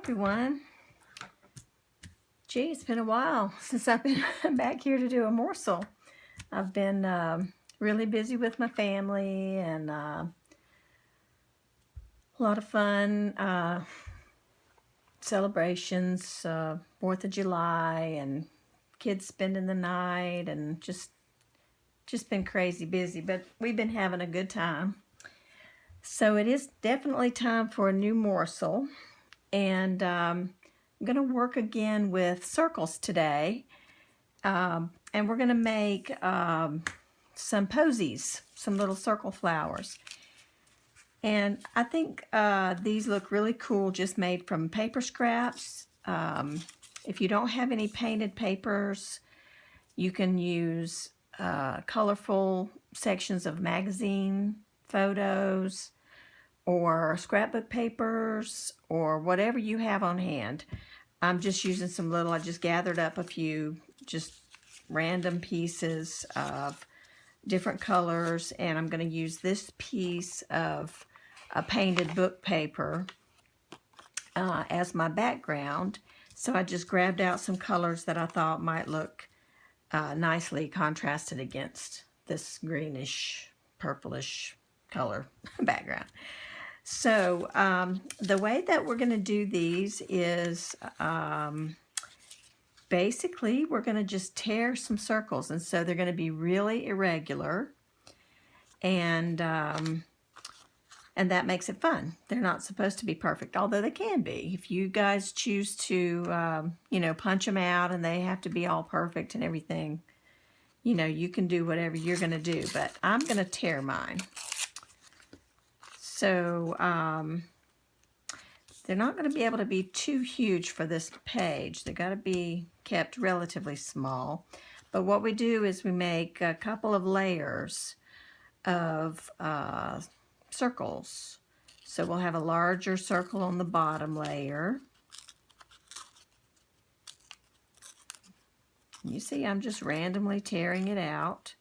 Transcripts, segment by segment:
everyone. Gee, it's been a while since I've been back here to do a morsel. I've been really busy with my family and a lot of fun celebrations, 4th of July and kids spending the night and just been crazy busy, but we've been having a good time. So it is definitely time for a new morsel, and I'm going to work again with circles today, and we're going to make some posies, some little circle flowers. And I think these look really cool just made from paper scraps. If you don't have any painted papers, you can use colorful sections of magazine photos or scrapbook papers or whatever you have on hand. I'm just using some little, I just gathered up a few just random pieces of different colors, and I'm going to use this piece of a painted book paper as my background. So I just grabbed out some colors that I thought might look nicely contrasted against this greenish, purplish color background. So the way that we're going to do these is basically we're going to just tear some circles, and so they're going to be really irregular, and that makes it fun. They're not supposed to be perfect, although they can be. If you guys choose to, you know, punch them out and they have to be all perfect and everything, you know, you can do whatever you're going to do, but I'm going to tear mine. So they're not going to be able to be too huge for this page. They've got to be kept relatively small. But what we do is we make a couple of layers of circles. So we'll have a larger circle on the bottom layer. You see, I'm just randomly tearing it out.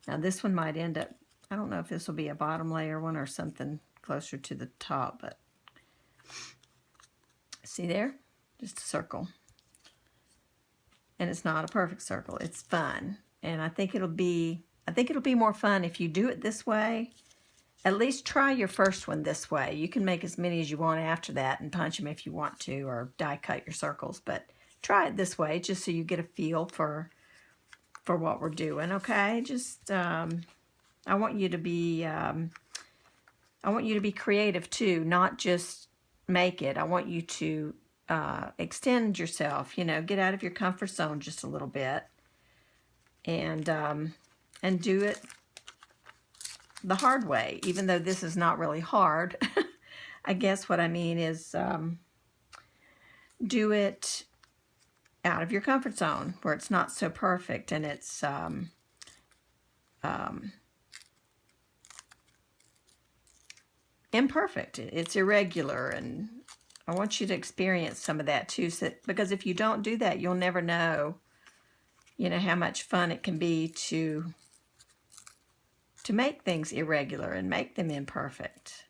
Now this one might end up, I don't know if this will be a bottom layer one or something closer to the top, but see there? Just a circle. And it's not a perfect circle. It's fun. And I think it'll be more fun if you do it this way. At least try your first one this way. You can make as many as you want after that and punch them if you want to, or die cut your circles, but try it this way just so you get a feel for what we're doing, okay? Just I want you to be creative too, not just make it. I want you to extend yourself, you know, get out of your comfort zone just a little bit, and do it the hard way, even though this is not really hard. I guess what I mean is do it out of your comfort zone where it's not so perfect and it's imperfect. It's irregular, and I want you to experience some of that too, because if you don't do that, you'll never know, you know, how much fun it can be to make things irregular and make them imperfect.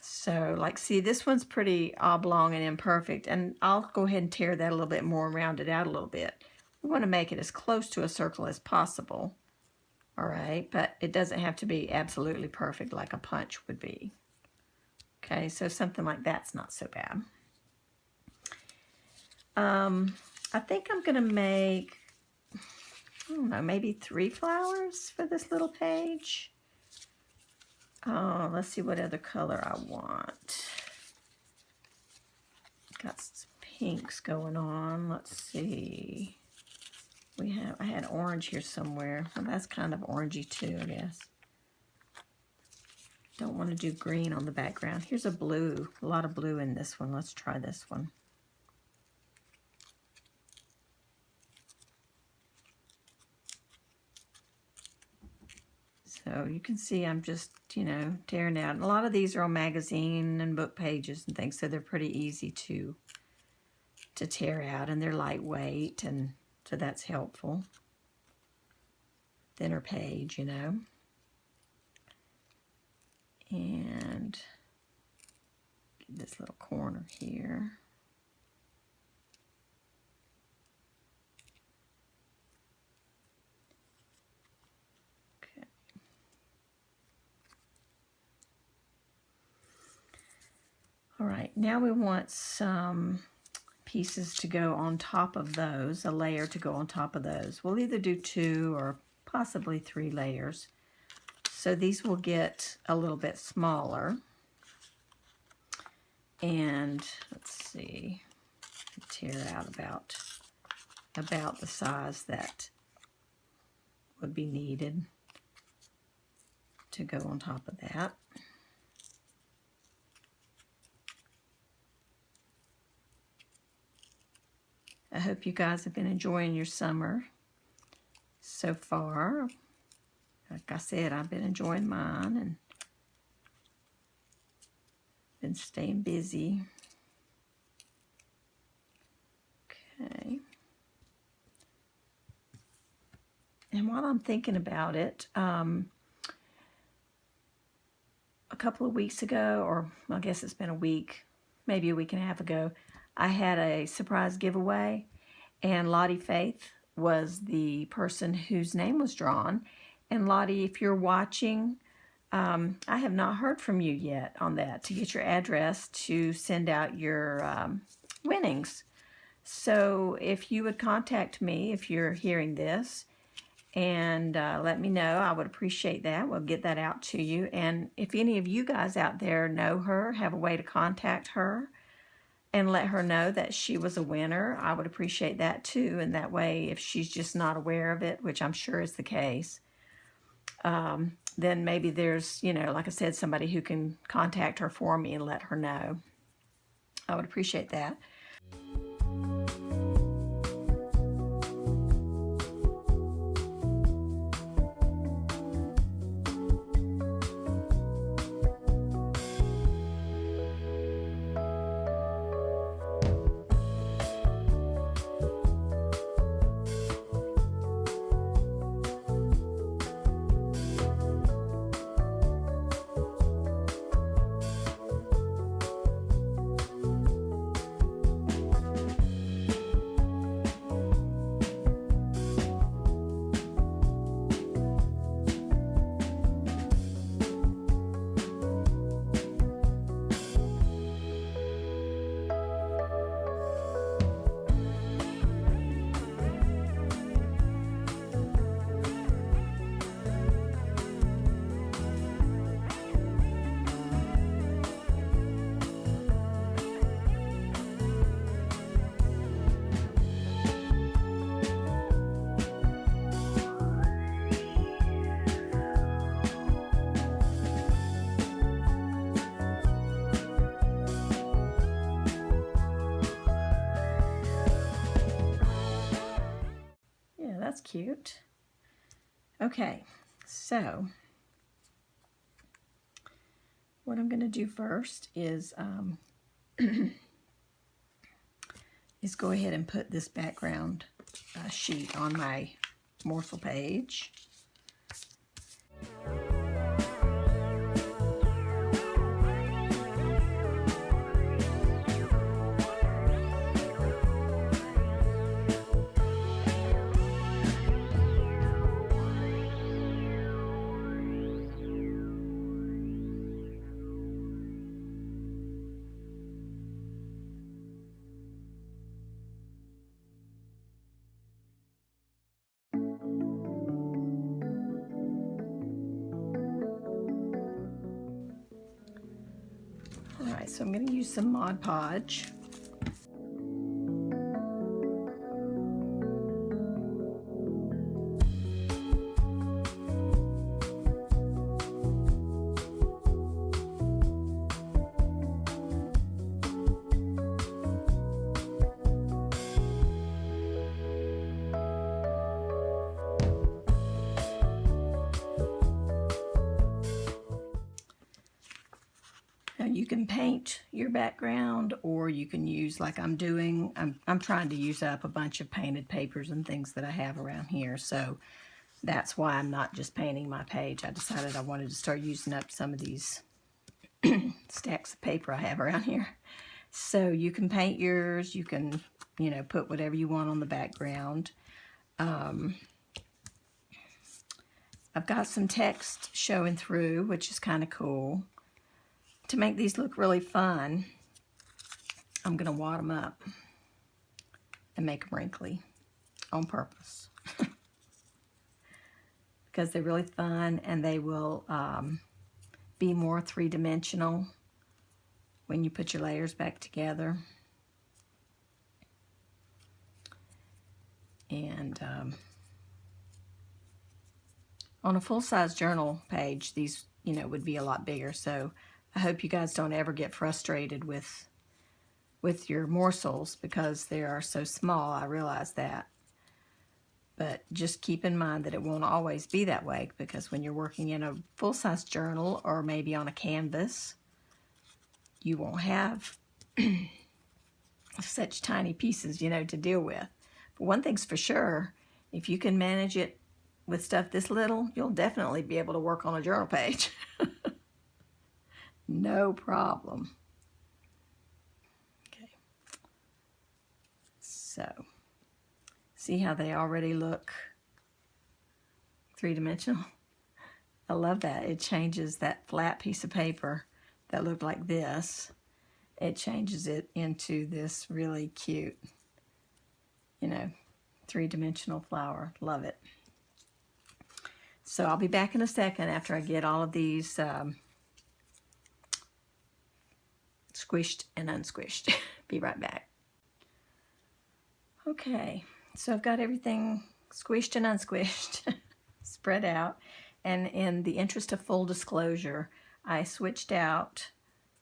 So, like, see, this one's pretty oblong and imperfect, and I'll go ahead and tear that a little bit more and round it out a little bit. We want to make it as close to a circle as possible, all right? But it doesn't have to be absolutely perfect like a punch would be. Okay, so something like that's not so bad. I think I'm going to make, I don't know, maybe 3 flowers for this little page. Oh, let's see what other color I want. Got some pinks going on. Let's see. I had orange here somewhere. Well, that's kind of orangey too, I guess. Don't want to do green on the background. Here's a blue, a lot of blue in this one. Let's try this one. So you can see I'm just, you know, tearing out. And a lot of these are on magazine and book pages and things, so they're pretty easy to tear out, and they're lightweight, and so that's helpful. Thinner page, you know. And Get this little corner here. Okay. All right, now we want some pieces to go on top of those, a layer to go on top of those. We'll either do 2 or possibly 3 layers. So these will get a little bit smaller. And let's see, tear out about the size that would be needed to go on top of that. I hope you guys have been enjoying your summer so far. Like I said, I've been enjoying mine and been staying busy. Okay. And while I'm thinking about it, a couple of weeks ago, or I guess it's been a week, maybe a week and a half ago, I had a surprise giveaway, and Lottie Faith was the person whose name was drawn. And Lottie, if you're watching, I have not heard from you yet on that, to get your address to send out your winnings. So if you would contact me if you're hearing this and let me know, I would appreciate that. We'll get that out to you. And if any of you guys out there know her, have a way to contact her and let her know that she was a winner, I would appreciate that too. And that way, if she's just not aware of it, which I'm sure is the case, then maybe there's, you know, like I said, somebody who can contact her for me and let her know. I would appreciate that. That's cute. Okay, so what I'm going to do first is go ahead and put this background sheet on my morsel page. Alright, so I'm going to use some Mod Podge. You can paint your background, or you can use, like I'm doing, I'm trying to use up a bunch of painted papers and things that I have around here, so that's why I'm not just painting my page. I decided I wanted to start using up some of these stacks of paper I have around here. So you can paint yours, you can, you know, put whatever you want on the background. I've got some text showing through, which is kind of cool. To make these look really fun, I'm going to wad them up and make them wrinkly on purpose. Because they're really fun and they will be more three-dimensional when you put your layers back together. And on a full-size journal page, these, you know, would be a lot bigger. So I hope you guys don't ever get frustrated with your morsels because they are so small. I realize that. But just keep in mind that it won't always be that way, because when you're working in a full-size journal or maybe on a canvas, you won't have such tiny pieces, you know, to deal with. But one thing's for sure, if you can manage it with stuff this little, you'll definitely be able to work on a journal page. No problem. Okay. So, see how they already look three-dimensional? I love that. It changes that flat piece of paper that looked like this. It changes it into this really cute, you know, three-dimensional flower. Love it. So I'll be back in a second after I get all of these squished and unsquished. Be right back. Okay, so I've got everything squished and unsquished, spread out. And in the interest of full disclosure, I switched out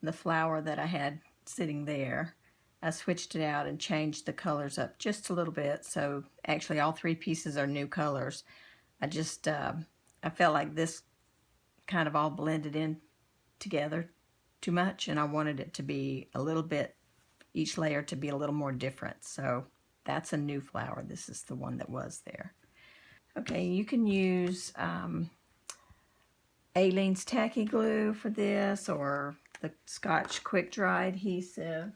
the flower that I had sitting there. I switched it out and changed the colors up just a little bit. So actually all three pieces are new colors. I just, I felt like this kind of all blended in together too much, and I wanted it to be a little bit, each layer to be a little more different. So that's a new flower. This is the one that was there. Okay, you can use Aleene's Tacky Glue for this, or the Scotch Quick Dry Adhesive,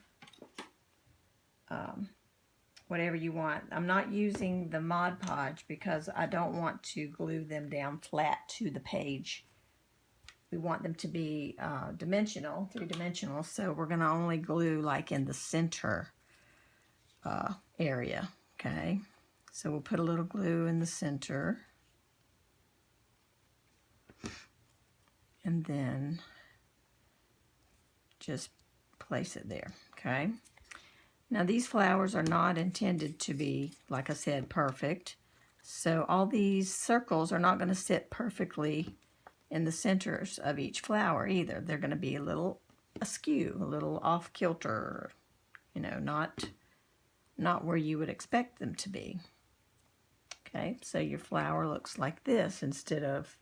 whatever you want. I'm not using the Mod Podge because I don't want to glue them down flat to the page. We want them to be dimensional, three-dimensional, so we're going to only glue like in the center area, okay? So we'll put a little glue in the center. And then just place it there, okay? Now these flowers are not intended to be, like I said, perfect. So all these circles are not going to sit perfectly in the centers of each flower either. They're going to be a little askew, a little off kilter, you know, not where you would expect them to be. Okay, so your flower looks like this instead of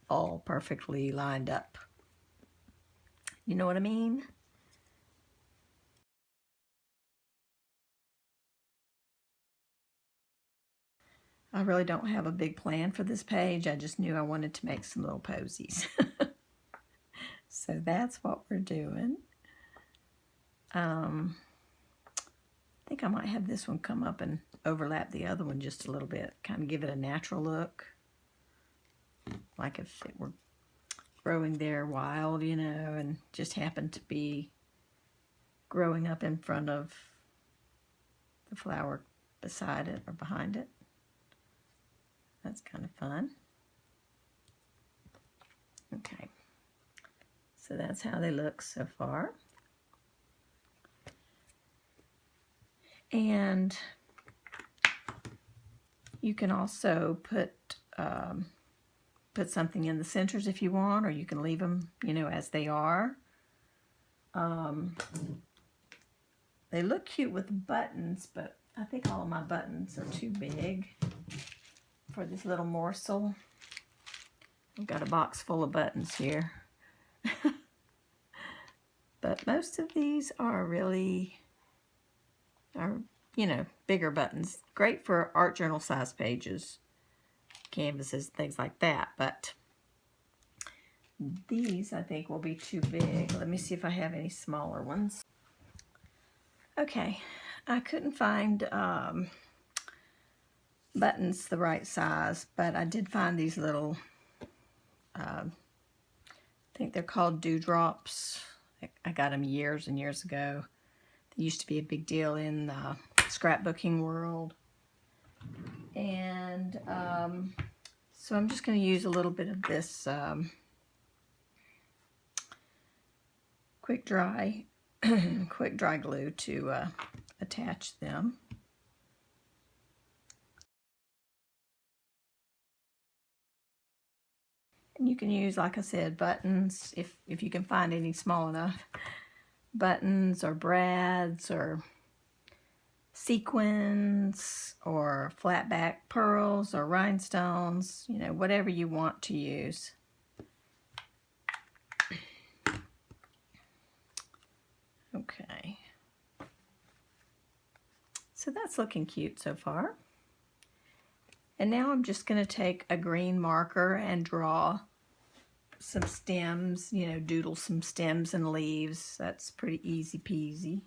all perfectly lined up. You know what I mean? I really don't have a big plan for this page. I just knew I wanted to make some little posies. So that's what we're doing. I think I might have this one come up and overlap the other one just a little bit, kind of give it a natural look. Like if it were growing there wild, you know, and just happened to be growing up in front of the flower beside it or behind it. That's kind of fun. Okay, so that's how they look so far. And you can also put something in the centers if you want, or you can leave them, you know, as they are. They look cute with buttons, but I think all of my buttons are too big for this little morsel. I've got a box full of buttons here. But most of these are really, you know, bigger buttons. Great for art journal size pages, canvases, things like that. But These, I think, will be too big. Let me see if I have any smaller ones. Okay, I couldn't find buttons the right size, but I did find these little, I think they're called dewdrops. I got them years and years ago. They used to be a big deal in the scrapbooking world. And so I'm just going to use a little bit of this quick dry glue to attach them. And you can use, like I said, buttons if you can find any small enough. Buttons or brads or sequins or flat back pearls or rhinestones, you know, whatever you want to use. Okay. So that's looking cute so far. And now I'm just going to take a green marker and draw some stems, you know, doodle some stems and leaves. That's pretty easy peasy.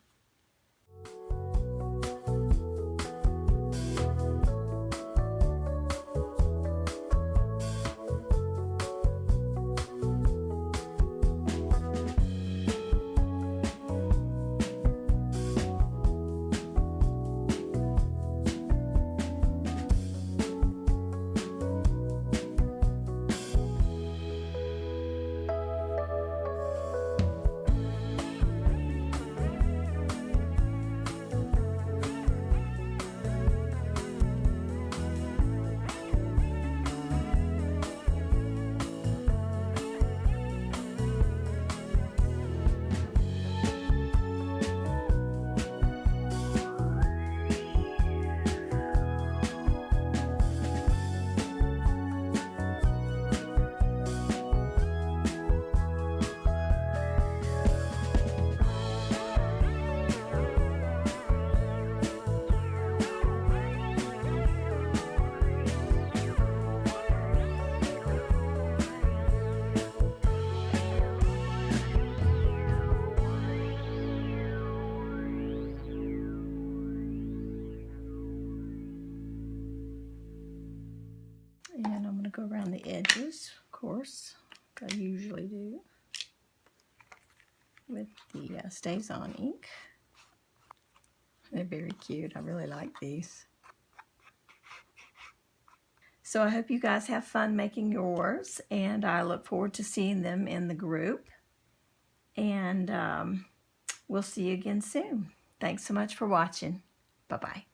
And I'm going to go around the edges, of course, like I usually do, with the Stays On ink. They're very cute. I really like these. So I hope you guys have fun making yours, and I look forward to seeing them in the group. And we'll see you again soon. Thanks so much for watching. Bye-bye.